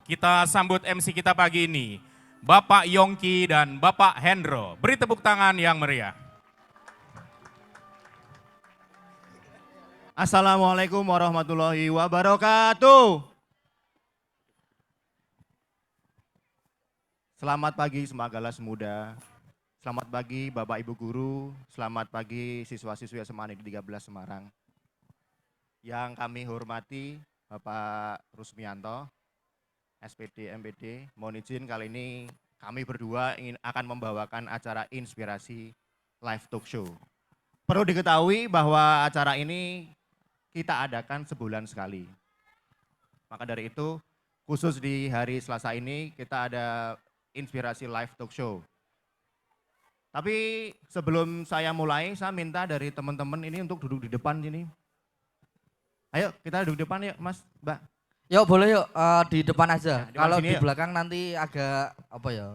kita sambut MC kita pagi ini, Bapak Yongki dan Bapak Hendro. Beri tepuk tangan yang meriah. Assalamualaikum warahmatullahi wabarakatuh. Selamat pagi Semagalas Muda. Selamat pagi Bapak Ibu Guru. Selamat pagi siswa-siswi SMA Negeri 13 Semarang. Yang kami hormati Bapak Rusmianto, SPD, MPD. Mohon izin kali ini kami berdua akan membawakan acara inspirasi live talk show. Perlu diketahui bahwa acara ini kita adakan sebulan sekali. Maka dari itu, khusus di hari Selasa ini kita ada inspirasi live talk show. Tapi sebelum saya mulai, saya minta dari teman-teman ini untuk duduk di depan sini. Ayo kita duduk di depan yuk Mas, Mbak. Yuk boleh yuk di depan aja. Nah, Kalau sini di yuk. belakang nanti agak apa ya?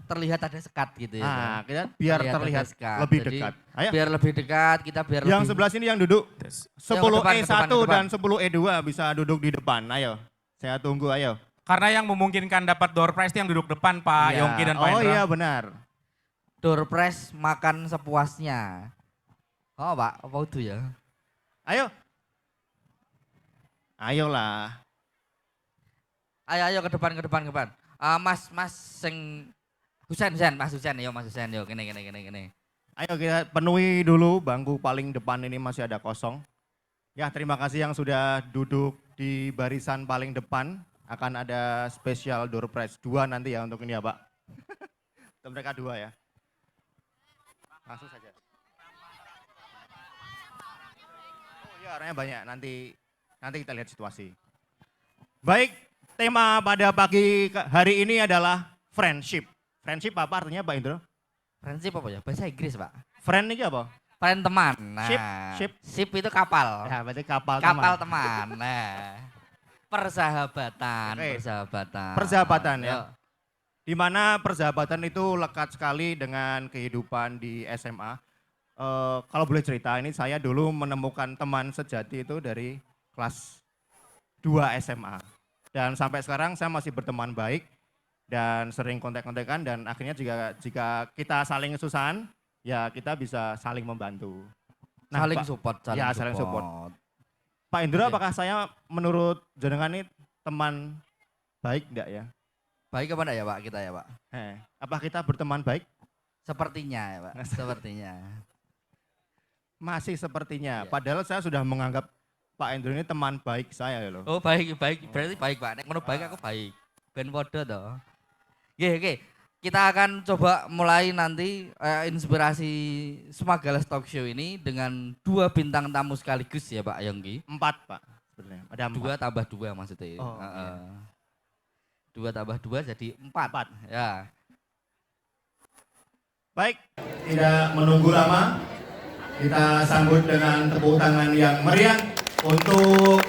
Terlihat ada sekat gitu ya. Nah, kita biar Terlihat terlihat ada sekat. lebih Jadi, dekat. Ayo. Biar lebih dekat, kita biar Yang lebih. sebelah sini yang duduk Tes. 10E1 ke depan. dan 10E2 bisa duduk di depan. Ayo, saya tunggu ayo. Karena yang memungkinkan dapat door prize yang duduk depan Pak Iya. Yongki dan Pak Oh Hendro. iya benar. Door prize makan sepuasnya. Oh Pak, apa itu ya? Ayo. Ayolah. Ayo ke depan. Mas sing Husen, Mas Husen, yuk Mas Husen, yuk kene. Ayo kita penuhi dulu bangku paling depan ini masih ada kosong. Ya terima kasih yang sudah duduk di barisan paling depan. Akan ada spesial door prize 2 nanti ya untuk ini ya Pak. Untuk mereka 2 ya. Langsung saja. Oh iya orangnya banyak, nanti kita lihat situasi. Baik, tema pada pagi hari ini adalah friendship. Friendship apa artinya Pak Indro? Friendship apa ya? Bahasa Inggris Pak. Friend ini apa? Friend teman. Nah, Ship. itu kapal. Ya berarti kapal Teman. Nah. Persahabatan. Oke. Persahabatan. Persahabatan ya. Yuk. Di mana persahabatan itu lekat sekali dengan kehidupan di SMA. Kalau boleh cerita, ini saya dulu menemukan teman sejati itu dari kelas 2 SMA. Dan sampai sekarang saya masih berteman baik dan sering kontak-kontakan dan akhirnya jika kita saling kesusahan, ya kita bisa saling membantu. Nah, Saling Pak- support. ya, saling support. Pak Indra, Iya. apakah saya menurut jenengan ini teman baik enggak ya? Baik apa enggak ya Pak kita ya Pak? Apa kita berteman baik? Sepertinya ya Pak. Sepertinya. Masih sepertinya. Iya. Padahal saya sudah menganggap Pak Indra ini teman baik saya loh. Oh baik. Berarti baik Pak. Nek menurut baik aku baik. Ben podo toh. Oke. Kita akan coba mulai nanti inspirasi Semagalas Talk Show ini dengan 2 bintang tamu sekaligus ya Pak Yongki. 4 Pak sebenarnya. Ada 4. 2 tambah 2 maksudnya. Oh, Heeh. 2 tambah 2 jadi 4. 4. Ya. Baik, tidak menunggu lama. Kita sambut dengan tepuk tangan yang meriah untuk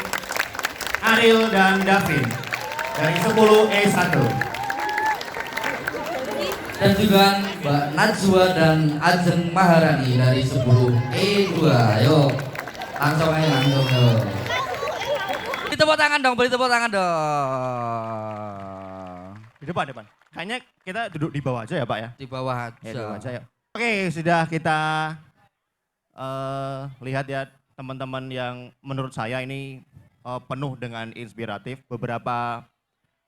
Ariel dan Davin dari 10E1. Dan juga Mbak Najwa dan Ajeng Maharani dari 10E2. Ayo. Langsung aja yuk. Beri tepuk tangan dong. Di depan. Kayaknya kita duduk di bawah aja ya Pak ya. Di bawah Ya, aja. di bawah aja ya. Oke, sudah kita lihat ya teman-teman yang menurut saya ini penuh dengan inspiratif. Beberapa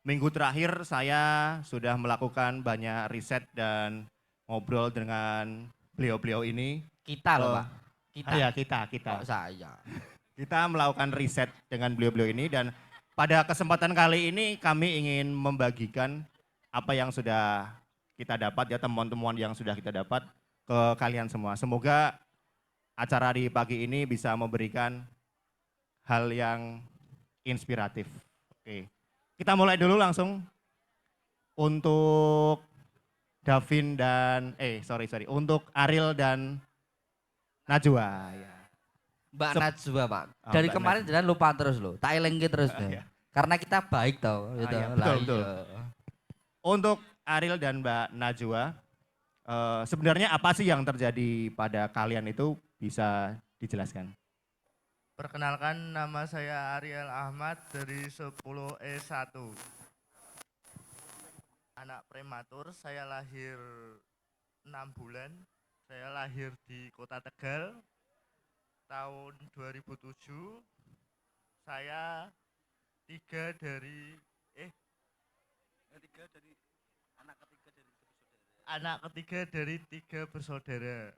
minggu terakhir saya sudah melakukan banyak riset dan ngobrol dengan beliau-beliau ini. Kita loh Oh. Pak. Kita. Ya kita. Kok saya. Kita melakukan riset dengan beliau-beliau ini dan pada kesempatan kali ini kami ingin membagikan apa yang sudah kita dapat ya, temuan-temuan yang sudah kita dapat ke kalian semua. Semoga acara di pagi ini bisa memberikan hal yang inspiratif. Oke. Kita mulai dulu langsung untuk Davin dan untuk Ariel dan Najwa ya. Mbak Najwa Pak. Oh, Dari Mbak kemarin jangan lupa terus loh. Tak elengke terus deh. Iya. Karena kita baik tau. Gitu. Iya, Lah, betul. iya. Untuk Ariel dan Mbak Najwa, sebenarnya apa sih yang terjadi pada kalian itu bisa dijelaskan? Perkenalkan, nama saya Ariel Ahmad dari 10E1. anak prematur, saya lahir 6 bulan. Saya lahir di Kota Tegal tahun 2007. Saya tiga dari anak ketiga dari 3 bersaudara.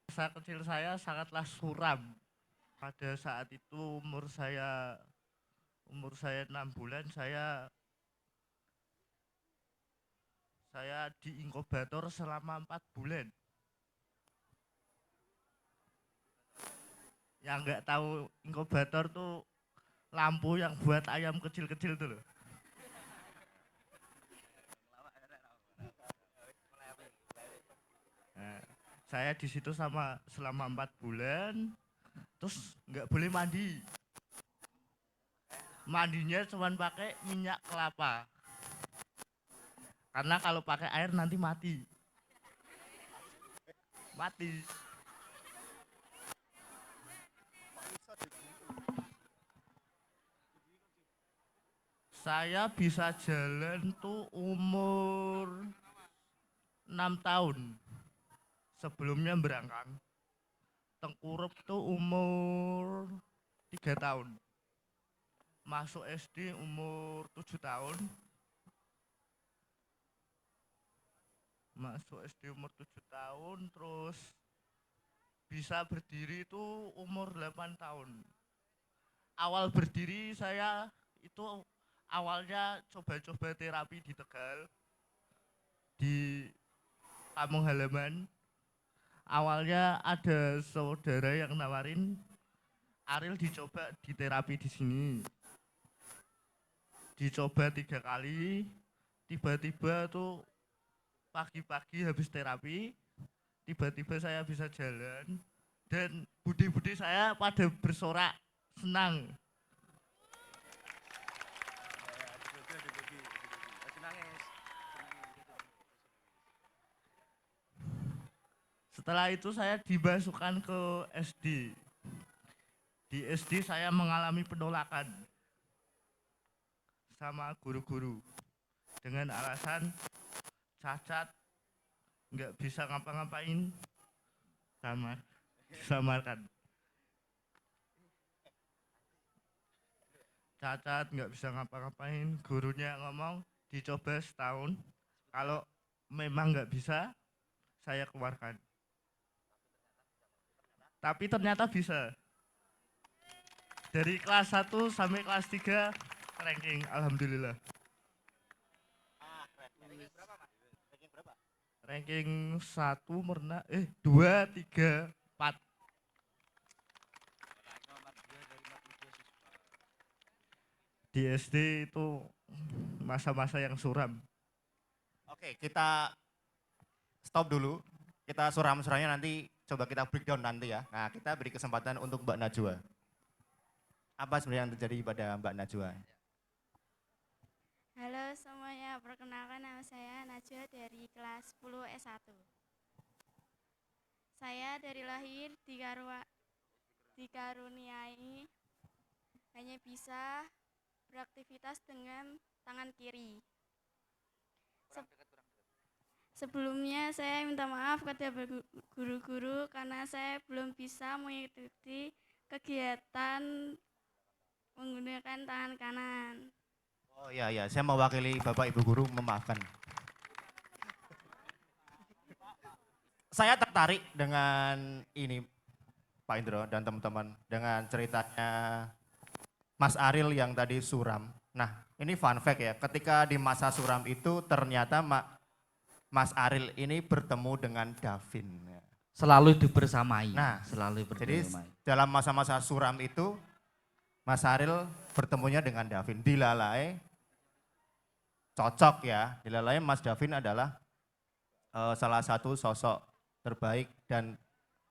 Masa kecil saya sangatlah suram. Pada saat itu umur saya 6 bulan, saya di inkubator selama 4 bulan. Yang nggak tahu inkubator tuh lampu yang buat ayam kecil-kecil tuh loh. Nah, saya di situ selama 4 bulan, terus nggak boleh mandi. Mandinya cuma pakai minyak kelapa. Karena kalau pakai air nanti mati. Mati. Saya bisa jalan tuh umur 6 tahun. Sebelumnya berangkang. Tengkurep tuh umur 3 tahun. Masuk SD umur 7 tahun. Masuk SD umur 7 tahun, terus bisa berdiri itu umur 8 tahun. Awal berdiri saya itu awalnya coba-coba terapi di Tegal, di kampung halaman. Awalnya ada saudara yang nawarin, Ariel dicoba di terapi di sini. Dicoba 3 kali, tiba-tiba tuh pagi-pagi habis terapi, tiba-tiba saya bisa jalan dan budi-budi saya pada bersorak senang. Setelah itu saya dimasukkan ke SD. Di SD saya mengalami penolakan sama guru-guru dengan alasan cacat, nggak bisa ngapa-ngapain, disamarkan. Cacat, nggak bisa ngapa-ngapain, gurunya ngomong dicoba setahun, kalau memang nggak bisa, saya keluarkan. Tapi ternyata bisa. Dari kelas 1 sampai kelas 3 ranking, alhamdulillah. Ranking 1 pernah 2, 3, 4. Di SD itu masa-masa yang suram. Oke, kita stop dulu. Kita suram-suramnya nanti coba kita breakdown nanti ya. Nah, kita beri kesempatan untuk Mbak Najwa. Apa sebenarnya yang terjadi pada Mbak Najwa? Halo semuanya, perkenalkan nama saya Najwa dari kelas 10 S1. Saya dari lahir dikaruniai hanya bisa beraktivitas dengan tangan kiri. Sebelumnya saya minta maaf kepada guru-guru karena saya belum bisa mengikuti kegiatan menggunakan tangan kanan. Oh iya, saya mewakili Bapak Ibu Guru memaafkan. Saya tertarik dengan ini Pak Indro dan teman-teman, dengan ceritanya Mas Ariel yang tadi suram. Nah, ini fun fact ya, ketika di masa suram itu ternyata Mas Ariel ini bertemu dengan Davin. Selalu dibersamai. Nah, selalu jadi bersamai. dalam masa-masa suram itu, Mas Ariel bertemunya dengan Davin. Dilalai, cocok ya, dilalai Mas Davin adalah salah satu sosok terbaik dan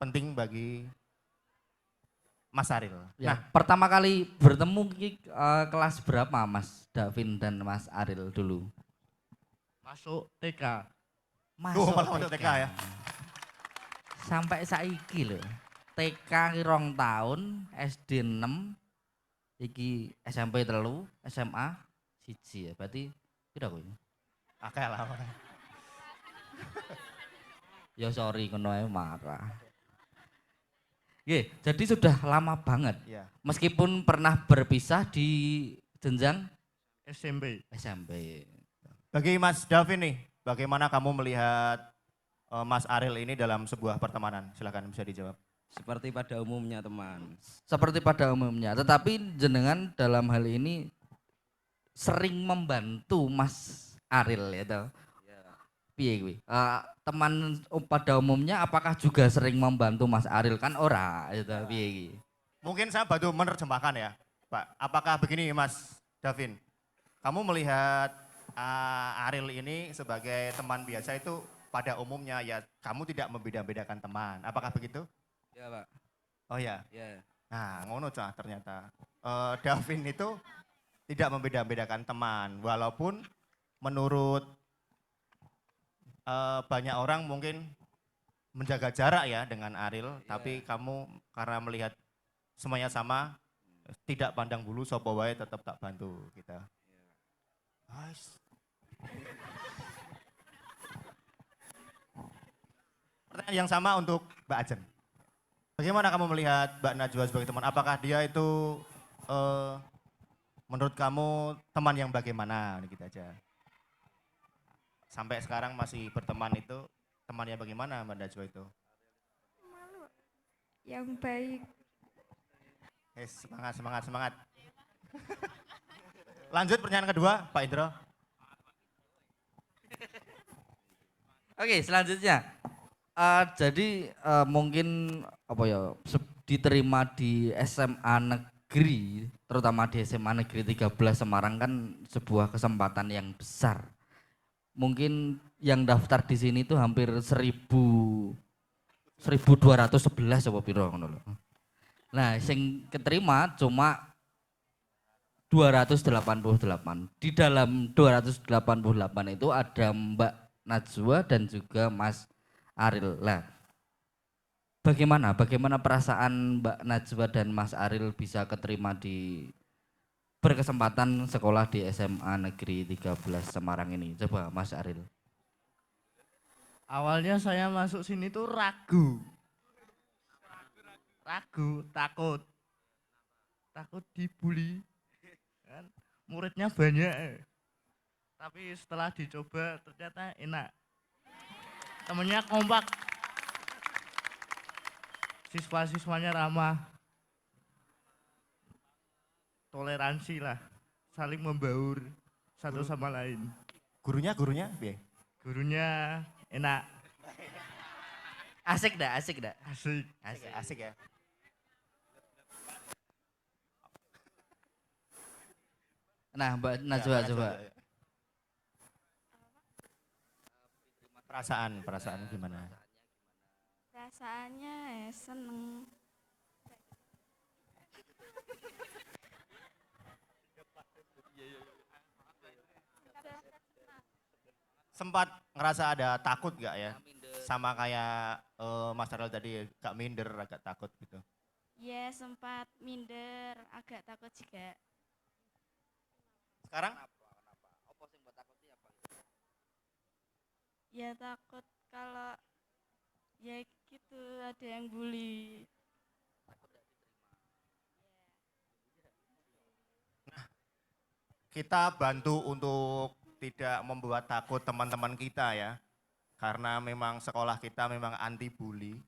penting bagi Mas Ariel. Ya, Nah, pertama kali bertemu kelas berapa Mas Davin dan Mas Ariel dulu? Masuk TK. malah masuk TK ya. Sampai saiki lho. TK ki 2 tahun, SD 6, iki SMP 3, SMA 1 ya. Berarti pira kowe? Akeh lah. Ya sorry ngono ae marah. Nggih, jadi sudah lama banget. Iya. Meskipun pernah berpisah di jenjang SMP. SMP. Bagi Mas Davin nih, bagaimana kamu melihat Mas Ariel ini dalam sebuah pertemanan? Silakan bisa dijawab. Seperti pada umumnya teman. Seperti pada umumnya, tetapi jenengan dalam hal ini sering membantu Mas Ariel ya toh. Piye kuwi? Teman pada umumnya apakah juga sering membantu Mas Ariel kan ora ya toh piye iki? Mungkin saya bantu menerjemahkan ya, Pak. Apakah begini Mas Davin? Kamu melihat Ariel ini sebagai teman biasa itu pada umumnya ya kamu tidak membeda-bedakan teman. Apakah begitu? Ya Pak. Oh ya. Ya. Nah, ngono cah ternyata. Davin itu tidak membeda-bedakan teman, walaupun menurut banyak orang mungkin menjaga jarak ya dengan Ariel, tapi kamu karena melihat semuanya sama, tidak pandang bulu, sopo wae tetap tak bantu kita. Nice. Pertanyaan yang sama untuk Mbak Ajen. Bagaimana kamu melihat Mbak Najwa sebagai teman? Apakah dia itu menurut kamu teman yang bagaimana? Gitu aja. Sampai sekarang masih berteman itu temannya bagaimana Mbak Najwa itu? Malu. Yang baik. Semangat, semangat, semangat. Lanjut pertanyaan kedua, Pak Indro. Oke, selanjutnya. Jadi mungkin apa ya diterima di SMA negeri, terutama di SMA negeri 13 Semarang kan sebuah kesempatan yang besar. Mungkin yang daftar di sini tuh hampir 1211 apa piro ngono lho. Nah, sing keterima cuma 288. Di dalam 288 itu ada Mbak Najwa dan juga Mas Ariel. Lah, bagaimana perasaan Mbak Najwa dan Mas Ariel bisa keterima di berkesempatan sekolah di SMA Negeri 13 Semarang ini? Coba Mas Ariel. Awalnya saya masuk sini tuh ragu. Ragu, takut. Takut dibully. Kan muridnya banyak. Tapi setelah dicoba ternyata enak. Temennya kompak. Siswa-siswanya ramah. Toleransi lah. Saling membaur satu sama lain. Gurunya, piye? Gurunya enak, Asik dah, asik dah. asik. Asik ya. Nah, Mbak Najwa Ya, coba. ya. Perasaan gimana? Perasaannya seneng. Sempat ngerasa ada takut gak ya? Sama kayak Mas Ariel tadi, gak minder, agak takut gitu. Ya sempat minder, agak takut juga. Sekarang? Ya takut kalau ya gitu ada yang bully. Kita bantu untuk tidak membuat takut teman-teman kita ya. Karena memang sekolah kita memang anti bully.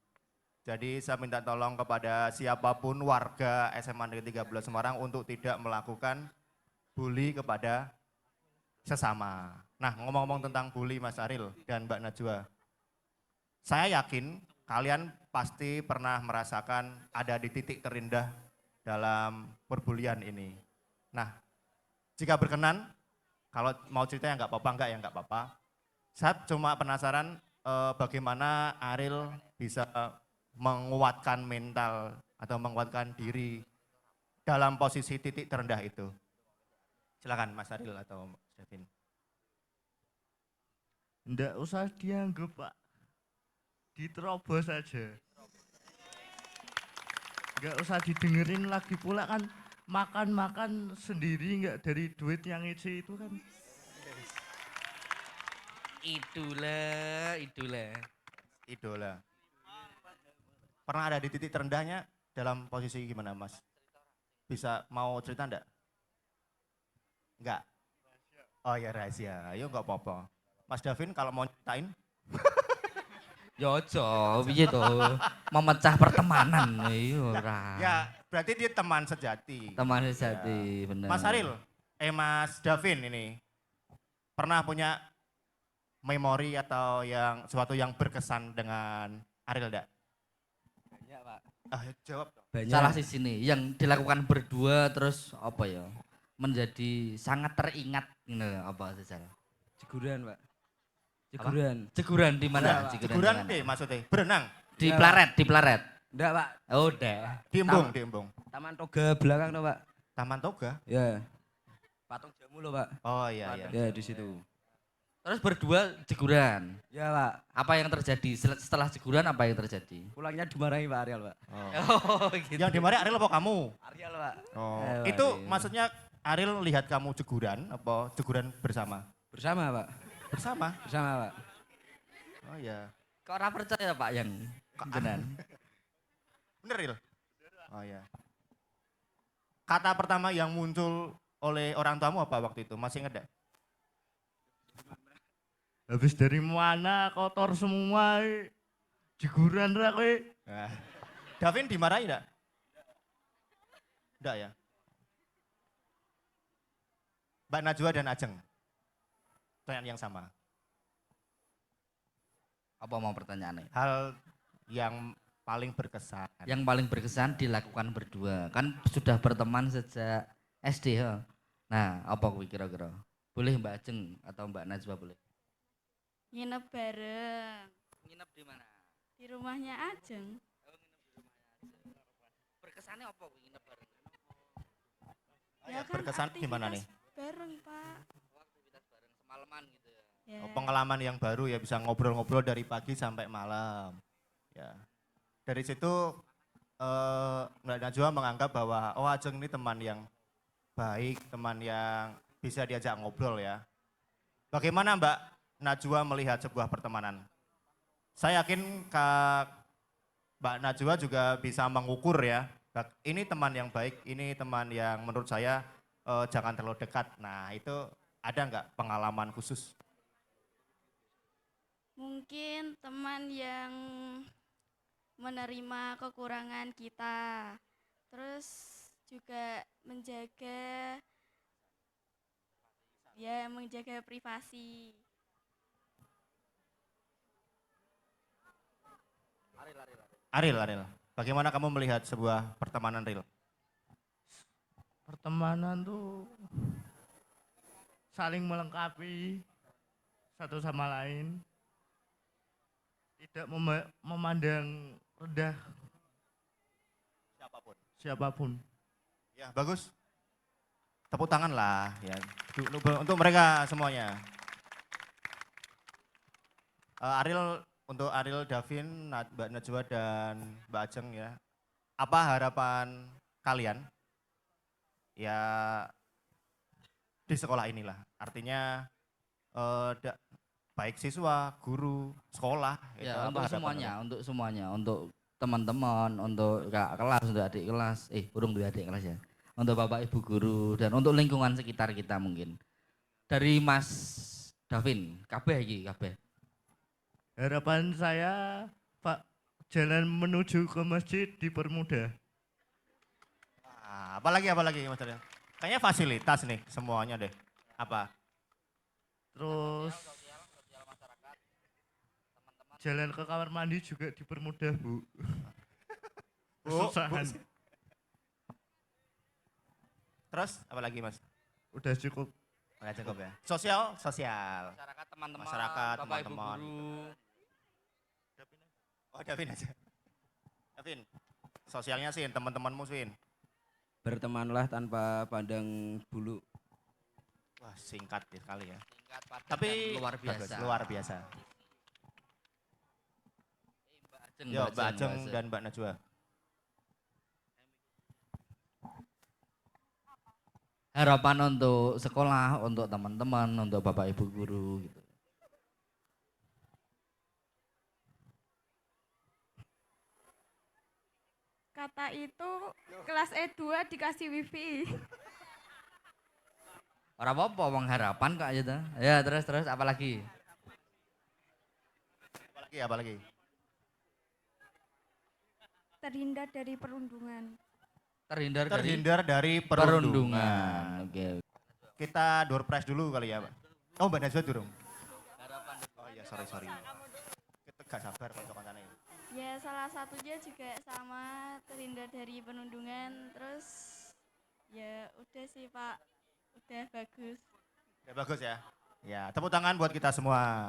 Jadi saya minta tolong kepada siapapun warga SMA Negeri 13 Semarang untuk tidak melakukan bully kepada sesama. Nah, ngomong-ngomong tentang bully Mas Ariel dan Mbak Najwa. Saya yakin kalian pasti pernah merasakan ada di titik terendah dalam perbulian ini. Nah, jika berkenan, kalau mau cerita ya nggak apa-apa, enggak ya nggak apa-apa. Saya cuma penasaran bagaimana Ariel bisa menguatkan mental atau menguatkan diri dalam posisi titik terendah itu. Silakan Mas Ariel atau Mas Davin. Nggak usah dianggap Pak, diterobos saja. Nggak usah didengerin lagi pula kan makan-makan sendiri nggak dari duit yang isi itu kan. Idola. Idola. Pernah ada di titik terendahnya dalam posisi gimana Mas? Bisa mau cerita enggak? Enggak? Oh ya rahasia, ayo enggak apa-apa. Mas Davin kalau mau ceritain, Ya aja, piye to? Memecah pertemanan iya ora. ya berarti dia teman sejati. Teman sejati, bener. Mas Aril, Mas Davin ini pernah punya memori atau yang sesuatu yang berkesan dengan Aril enggak? Banyak, Pak. Jawab dong. Banyak. Salah sisi nih yang dilakukan berdua terus apa ya? Menjadi sangat teringat ini apa saja. Jeguran, Pak. Jeguran. Jeguran di mana? Enggak, Jeguran di mana? deh maksudnya, berenang, Di Enggak, Plaret, di Plaret. Enggak, Pak. Oh, udah. di embung. Taman Toga belakang tuh, Pak. Taman Toga. Ya. Patung jamu loh, Pak. Oh iya. Ya, di situ. Terus berdua jeguran. Ya, Pak. Apa yang terjadi setelah jeguran apa yang terjadi? Pulangnya dimarahi Pak Ariel, Pak. Oh, gitu. Yang dimarahi Aril apa kamu? Ariel, Pak. Oh, Eh, itu Aril. maksudnya Aril lihat kamu jeguran apa jeguran bersama? Bersama, Pak. Bersama. Bersama, Pak. Oh iya. Kok ora percaya Pak yang beneran? Bener Ril? Oh iya. Kata pertama yang muncul oleh orang tuamu apa waktu itu? Masih ingat gak? Habis dari mana kotor semua. Jeguran ra kowe. Nah. Davin dimarahi enggak? Enggak ya? Mbak Najwa dan Ajeng. Pertanyaan yang sama. Apa mau pertanyaannya? Hal yang paling berkesan. Yang paling berkesan dilakukan berdua. Kan sudah berteman sejak SD ya. Nah, apa kuwi kira-kira? Boleh Mbak Ajeng atau Mbak Najwa boleh? Nginep bareng Nginep di mana? di rumahnya Ajeng. Berkesannya apa kuwi nginep bareng? Ya, berkesan gimana nih? aktivitas bareng, Pak. Aktivitas bareng semalaman gitu ya. Ya. Pengalaman yang baru ya bisa ngobrol-ngobrol dari pagi sampai malam. Ya. Dari situ Mbak Najwa menganggap bahwa Ajeng ini teman yang baik, teman yang bisa diajak ngobrol ya. Bagaimana Mbak Najwa melihat sebuah pertemanan? Saya yakin Mbak Najwa juga bisa mengukur ya. Ini teman yang baik, ini teman yang menurut saya jangan terlalu dekat. Nah itu ada nggak pengalaman khusus? Mungkin teman yang menerima kekurangan kita. Terus juga menjaga privasi. Aril, bagaimana kamu melihat sebuah pertemanan Ril? Pertemanan tuh saling melengkapi satu sama lain. Tidak memandang rendah siapapun. Ya bagus. Tepuk tangan lah ya untuk mereka semuanya. Untuk Aril, Davin, Mbak Najwa dan Mbak Ajeng ya. Apa harapan kalian ya di sekolah inilah? Artinya baik siswa, guru, sekolah. itu Ya, apa untuk harapan semuanya, kalian? untuk semuanya, untuk teman-teman, untuk kakak kelas, untuk adik kelas, burung dua adik kelas ya, untuk bapak ibu guru dan untuk lingkungan sekitar kita mungkin. Dari Mas Davin, kabeh iki kabeh. Harapan saya, Pak, jalan menuju ke masjid dipermudah. Apalagi Mas Aril? Kayaknya fasilitas nih semuanya deh. Apa? Terus jalan ke kamar mandi juga dipermudah, Bu. Kesusahan. Terus apalagi Mas? Udah cukup. Nggak cukup ya? Sosial. Masyarakat, teman-teman, Masyarakat, bapak ibu teman-teman. guru. Oh Davin aja. Davin, sosialnya sih teman-temanmu sih. Bertemanlah tanpa pandang bulu. Wah singkat ya sekali ya. Singkat, padat, Tapi dan luar bagus, biasa. luar biasa. Mbak Ajeng, Yo Mbak Ajeng dan Mbak Najwa. harapan untuk sekolah, untuk teman-teman, untuk bapak ibu guru gitu. Jakarta itu kelas E2 dikasih wifi. Ora apa-apa wong harapan kok gitu. Ya terus apa lagi? Apalagi? Terhindar dari perundungan. Terhindar dari perundungan. perundungan. Oke. Kita door prize dulu kali ya, Pak. Oh, Mbak Najwa durung. Oh iya, sorry. Kita gak sabar kanca-kancane. Ya salah satunya juga sama terhindar dari perundungan. Terus ya udah sih Pak, udah bagus. Ya bagus ya. Ya, tepuk tangan buat kita semua.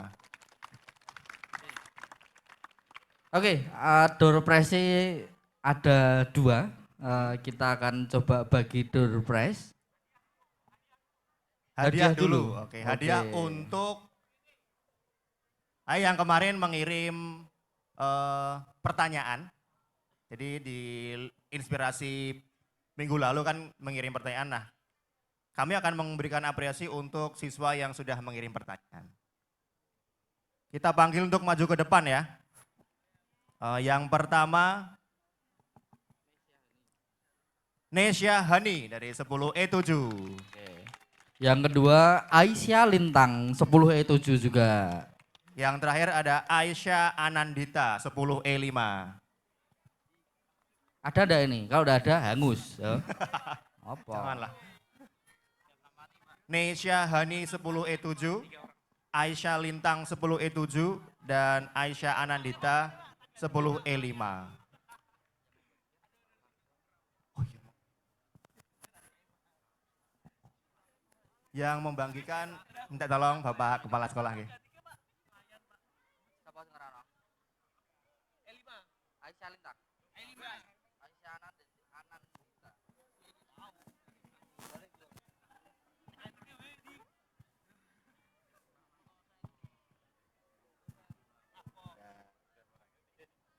Oke, door prize ada 2. Kita akan coba bagi door prize. Hadiah Hadiah dulu. dulu. Oke, hadiah Oke. untuk yang kemarin mengirim pertanyaan. Jadi di inspirasi minggu lalu kan mengirim pertanyaan. Nah, kami akan memberikan apresiasi untuk siswa yang sudah mengirim pertanyaan. Kita panggil untuk maju ke depan ya. Yang pertama, Nesya Hani dari 10E7. Yang kedua Aisyah Lintang 10E7 juga. Yang terakhir ada Aisyah Anandita 10E5. Ada enggak ini? Kalau udah ada hangus. Ya. Apa? Janganlah. Nesya Hani 10E7, Aisyah Lintang 10E7, dan Aisyah Anandita 10E5. Yang membanggikan, minta tolong Bapak Kepala Sekolah. Nggih. Aisyah Lintang. Aisyah Anandita.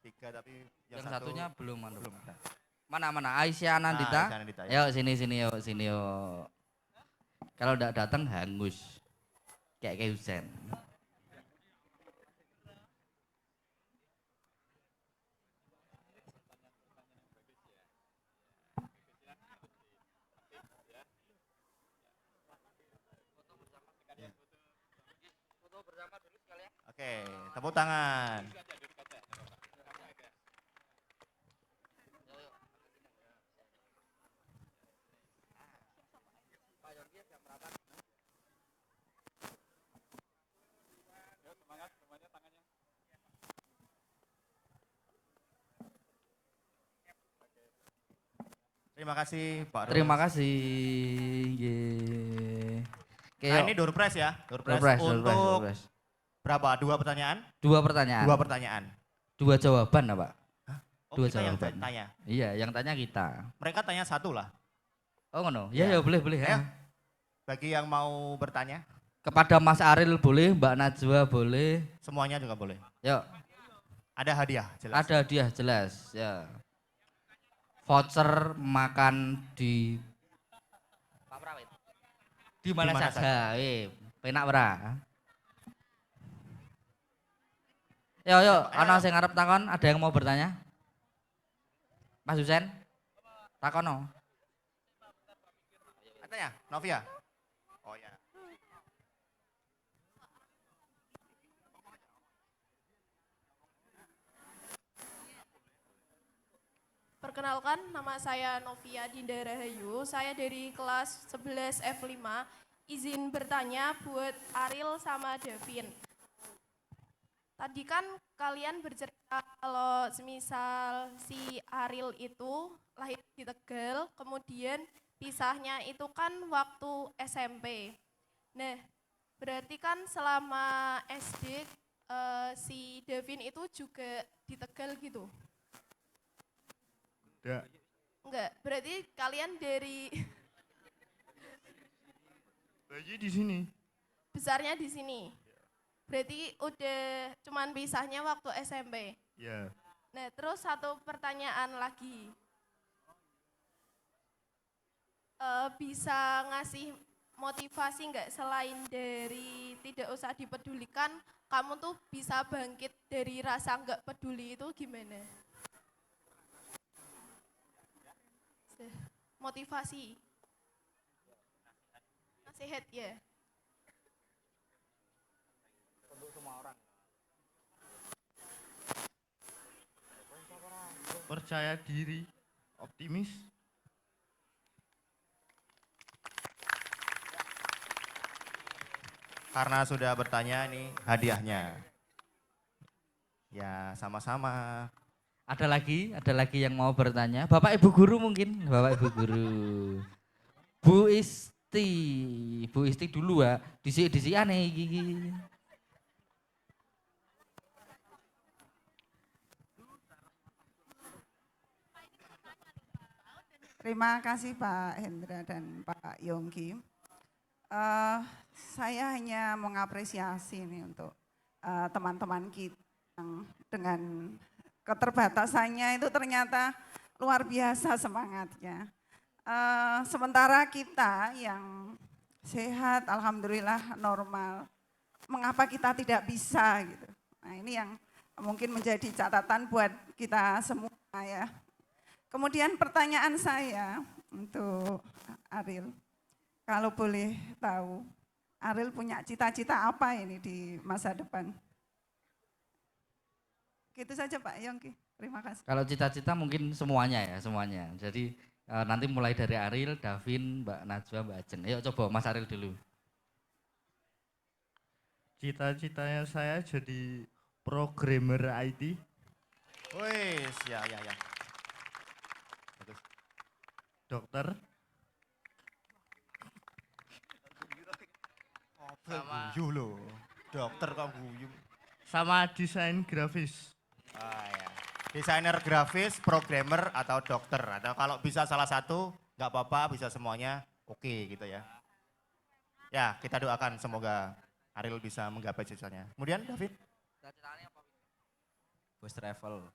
Tiga tapi Yang satunya belum. belum. Mana Aisyah Anandita? Aisyah Anandita, ya. Yuk sini yuk. Kalau enggak datang hangus. Kayak hujan. Oke, tepuk tangan. Terima kasih Pak Ros. Terima kasih. Yeay. Oke, Nah yuk. ini door prize ya. Door prize Door untuk prize. berapa? 2 pertanyaan? 2 pertanyaan. 2 pertanyaan. 2 jawaban, Pak. Oh, Dua kita yang jawaban. tanya. Iya, yang tanya kita. Mereka tanya satu lah. Oh ngono. Ya. Ya boleh. Ayo. Ya. Bagi yang mau bertanya, Kepada Mas Aril boleh, Mbak Najwa boleh. semuanya juga boleh. Yuk, Ada hadiah, jelas. ada hadiah jelas. Ya. Voucher makan di Pak Prawit. Di mana Di mana saja. Penak ora? Yuk, ana sing ngarep takon, ada yang mau bertanya? Mas Husen? Takono. Tanya, Novia. Oh ya. Perkenalkan, nama saya Novia Dinda Rahayu. Saya dari kelas 11 F5. Izin bertanya buat Aril sama Davin. Tadi kan kalian bercerita kalau semisal si Aril itu lahir di Tegal, kemudian pisahnya itu kan waktu SMP. Nah, berarti kan selama SD si Davin itu juga di Tegal gitu? Enggak, berarti kalian dari Bayi di sini. besarnya di sini. Berarti udah cuman pisahnya waktu SMP. Ya. Nah, terus satu pertanyaan lagi. Bisa ngasih motivasi nggak selain dari tidak usah dipedulikan, kamu tuh bisa bangkit dari rasa nggak peduli itu gimana? Motivasi. Nasihat ya. Percaya diri, optimis. Karena sudah bertanya nih hadiahnya. Ya, sama-sama. Ada lagi yang mau bertanya. Bapak Ibu Guru mungkin, Bapak Ibu Guru. Bu Isti dulu ya. Disi aneh gigi. Terima kasih Pak Hendra dan Pak Yongki. Saya hanya mengapresiasi nih untuk teman-teman kita yang dengan keterbatasannya itu ternyata luar biasa semangatnya. Sementara kita yang sehat, alhamdulillah normal, mengapa kita tidak bisa gitu. Nah ini yang mungkin menjadi catatan buat kita semua ya. Kemudian pertanyaan saya untuk Ariel, kalau boleh tahu, Ariel punya cita-cita apa ini di masa depan? Gitu saja Pak Yongki, terima kasih. Kalau cita-cita mungkin semuanya ya, semuanya. Jadi nanti mulai dari Ariel, Davin, Mbak Najwa, Mbak Ajen. Ayo coba Mas Ariel dulu. Cita-citanya saya jadi programmer IT. Wis, ya. Bagus. Dokter. Guyu loh. Dokter kok guyu. Sama desain grafis. Ah ya. Desainer grafis, programmer atau dokter atau kalau bisa salah satu nggak apa-apa, bisa semuanya oke gitu ya. Ya, kita doakan semoga Ariel bisa menggapai cita-citanya. Kemudian David, Bus travel.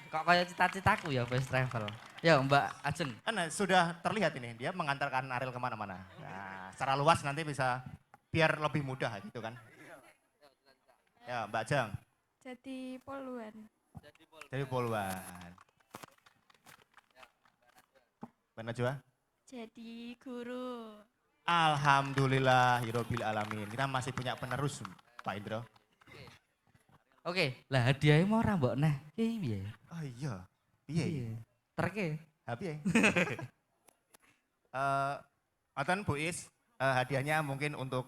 Kok kayak cita-citaku ya best travel. Ya Mbak Ajen. kan sudah terlihat ini dia mengantarkan Ariel kemana-mana. Nah, secara luas nanti bisa biar lebih mudah gitu kan. Ya, Mbak Jang, Jadi poluan. dari Poluan. Mbak Najwa? Jadi guru. Alhamdulillah, Hirobil Alamin. Kita masih punya penerus, Pak Indro. Oke, lah hadiahnya mau rambok nah. Iya. Oh iya, piye? Terke. Piye? Matan Bu Is, hadiahnya mungkin untuk,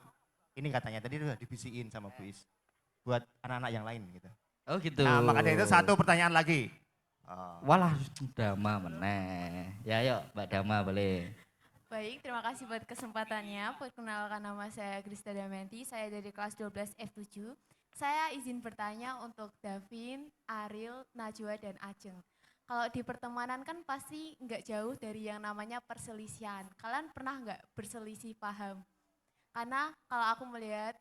ini katanya tadi udah dibisiin sama Bu Is. Buat anak-anak yang lain gitu. Oh gitu. Nah, makanya itu satu pertanyaan lagi. Walah, Dama meneh. Ya yuk, Mbak Dama boleh. Baik, terima kasih buat kesempatannya. Perkenalkan nama saya Krista Damayanti, saya dari kelas 12 F7. Saya izin bertanya untuk Davin, Ariel, Najwa, dan Ajeng. Kalau di pertemanan kan pasti nggak jauh dari yang namanya perselisihan. Kalian pernah nggak berselisih paham? Karena kalau aku melihat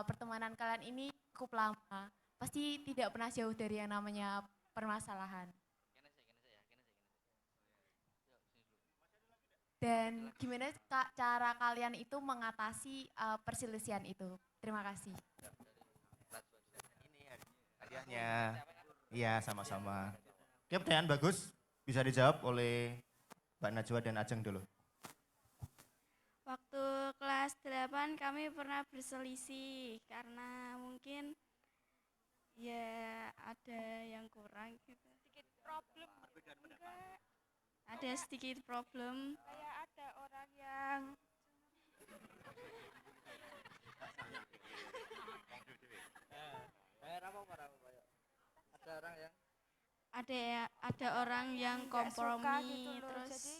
pertemanan kalian ini cukup lama, pasti tidak pernah jauh dari yang namanya permasalahan. Dan gimana cara kalian itu mengatasi perselisihan itu? Terima kasih. Ini hadiahnya. Iya, sama-sama. Oke, pertanyaan bagus. Bisa dijawab oleh Mbak Najwa dan Ajeng dulu. Waktu kelas 8 kami pernah berselisih karena mungkin ya ada yang kurang gitu. Sedikit problem. Enggak. Ada sedikit problem. Kayak ada orang yang ada orang yang kompromi gitu loh. terus Jadi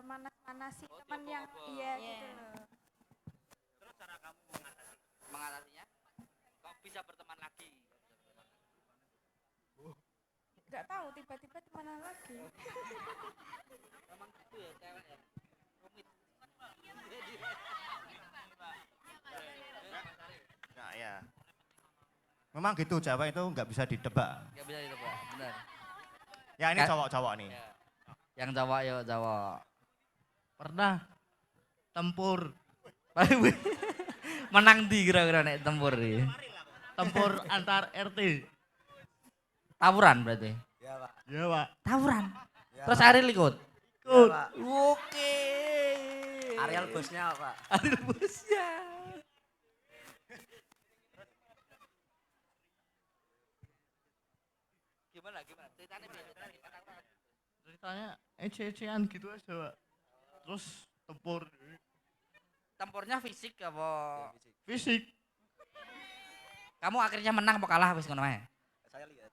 manas-manasi teman yang iya gitu loh. Terus cara kamu mengatasinya? Kok bisa berteman lagi? Nggak tahu tiba-tiba temenan lagi. Memang gitu ya cewek ya. Rumit. Nah ya. Memang gitu, cewek itu nggak bisa ditebak. Gak bisa itu Pak, benar. Ya ini cowok-cowok nih. Ya. Yang cowok yuk cowok. Pernah tempur. Menang di kira-kira nek tempur iki. Tempur antar RT. Tawuran berarti. Ya Pak. Ya Pak. Tawuran. Ya, Terus Pak. Ariel ikut. Ya, Pak. Oke. Ariel bosnya Pak. Ariel bosnya. Gimana? Ceritanya Ceritanya ece-ecean gitu aja Pak. Terus tempur. tempurnya fisik apa? Fisik. Kamu akhirnya menang apa kalah wis ngono ae? Saya lihat.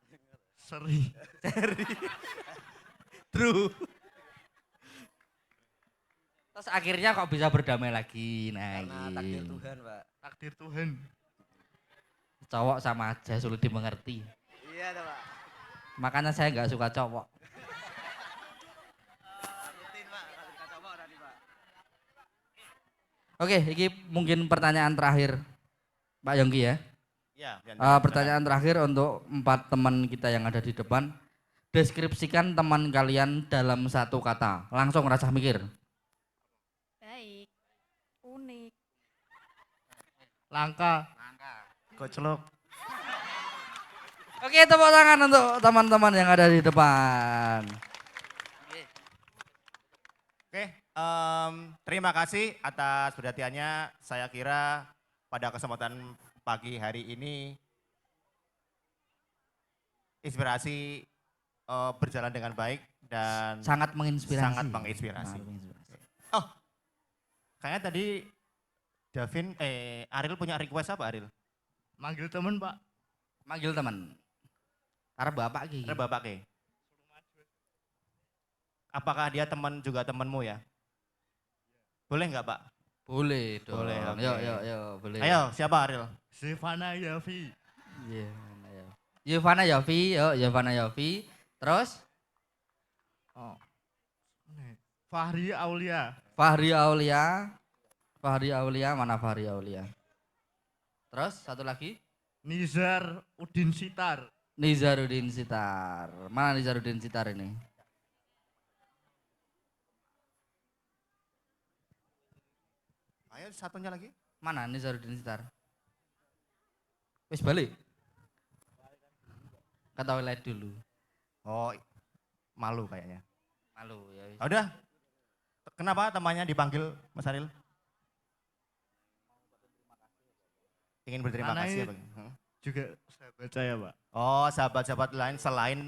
Seri. True. Terus akhirnya kok bisa berdamai lagi. Nah, Karena takdir Tuhan Pak. Takdir Tuhan. Cowok sama aja sulit dimengerti. Iya Pak. Makanya saya nggak suka cowok. Rutin Pak, kalau kata Pak tadi Pak. Oke, ini mungkin pertanyaan terakhir Pak Yongki ya. Ya, Pertanyaan terakhir untuk 4 teman kita yang ada di depan. Deskripsikan teman kalian dalam 1 kata. Langsung rasa mikir. Baik. Unik. Langka. Goclok. Oke, tepuk tangan untuk teman-teman yang ada di depan. Oke, terima kasih atas perhatiannya. Saya kira pada kesempatan pagi hari ini inspirasi berjalan dengan baik dan Sangat menginspirasi. Sangat menginspirasi. Oh, kayaknya tadi Davin, Ariel punya request apa Ariel? Manggil temen Pak. Manggil teman. Karena bapak ki. Ada bapak ke? Apakah dia teman juga temanmu ya? Boleh nggak Pak? Boleh dong. Boleh, oke. Yuk, boleh. Ayo, siapa Ariel? Stefana Yafi. Iya, ayo. Yovana Yofi, yuk Yovana Yofi. Terus Oh. Fahri Aulia. Fahri Aulia. Fahri Aulia, mana Fahri Aulia? Terus satu lagi? Nizar Udin Sitar. Nizaruddin Sitar. Mana Nizaruddin Sitar ini? Ayo satunya lagi. Mana Nizaruddin Sitar? Wis balik. Ke toilet dulu. Oh, malu kayaknya. Malu ya. wis. Udah. Kenapa temannya dipanggil Mas Ariel? Ingin berterima Mana kasih ini? apa? Hmm? Juga sahabat saya Pak. Oh, sahabat-sahabat lain selain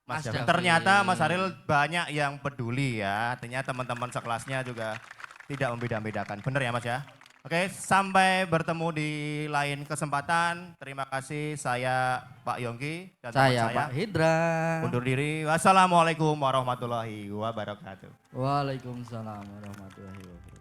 Mas Mas Davin. Davin. Ternyata Mas Ariel banyak yang peduli ya. Artinya teman-teman sekelasnya juga tidak membeda-bedakan. Bener ya Mas ya? Oke, sampai bertemu di lain kesempatan. Terima kasih, saya Pak Yongki dan teman Saya saya. Pak Hidra. Undur diri. Wassalamualaikum warahmatullahi wabarakatuh. Waalaikumsalam warahmatullahi wabarakatuh.